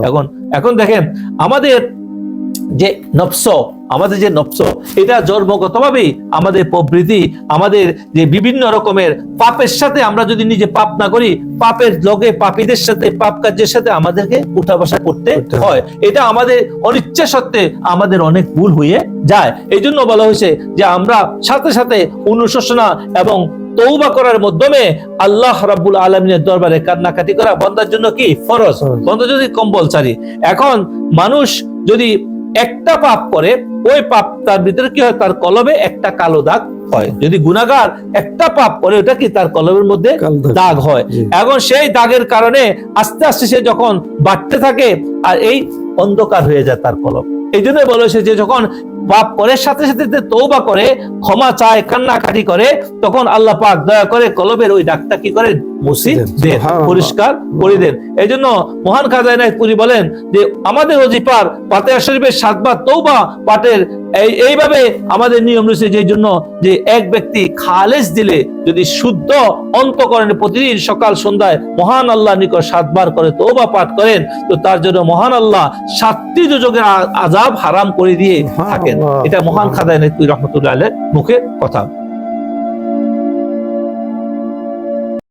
এখন এখন দেখেন আমাদের যে নফস, আমাদের যে নফস, এটা জন্মগতভাবেই আমাদের প্রবৃত্তি, আমাদের যে বিভিন্ন রকমের পাপের সাথে আমরা যদি নিজে পাপ না করি, পাপের লগে পাপীদের সাথে পাপ কার্যের সাথে আমাদেরকে উঠা বসা করতে হয়। এটা আমাদের অনিচ্ছা সত্ত্বে আমাদের অনেক ভুল হয়ে যায়। এই জন্য বলা হয়েছে যে আমরা সাথে সাথে অনুশোচনা এবং তওবা করার মাধ্যমে আল্লাহ রাব্বুল আলামিনের দরবারে কান্নাকাটি করা বান্দার জন্য কি ফরজ, বান্দা যদি কম্পালসারি। এখন মানুষ যদি একটা পাপ করে, ওই পাপ তার ভিতরে কি হয়, তার কলবে একটা কালো দাগ হয়। যদি গুনাহগার একটা পাপ করে, ওটা কি তার কলবের মধ্যে দাগ হয়। এখন সেই দাগের কারণে আস্তে আস্তে সে যখন বাড়তে থাকে আর এই অন্ধকার হয়ে যায় তার কলব। এই জন্য বলা হয়েছে যে যখন পাপ করে সাথে সাথে তওবা করে, ক্ষমা চায়, কান্নাকাটি করে, তখন আল্লাহ পাক দয়া করে কলবের ওই দাগটা কি করে মুছে দেন, পরিষ্কার করে দেন। এই জন্য মহান খাজা ইনায়েতপুরী বলেন যে আমাদের ওজিফার ফাতিহা শরীফের 7 বার তওবা পাঠের এইভাবে আমাদের নিয়ম রয়েছে, যে জন্য যে এক ব্যক্তি খালেস দিলে যদি শুদ্ধ অন্তঃকরণে প্রতিদিন সকাল সন্ধ্যায় মহান আল্লাহর নিকট 7 বার করে তওবা পাঠ করেন, তো তার জন্য মহান আল্লাহ 7টি দুজকের আযাব হারাম করে দিয়ে থাকেন। এটা মহান খাজা ইনায়েতপুরী রহমাতুল্লাহ আলাইহির মুখের কথা।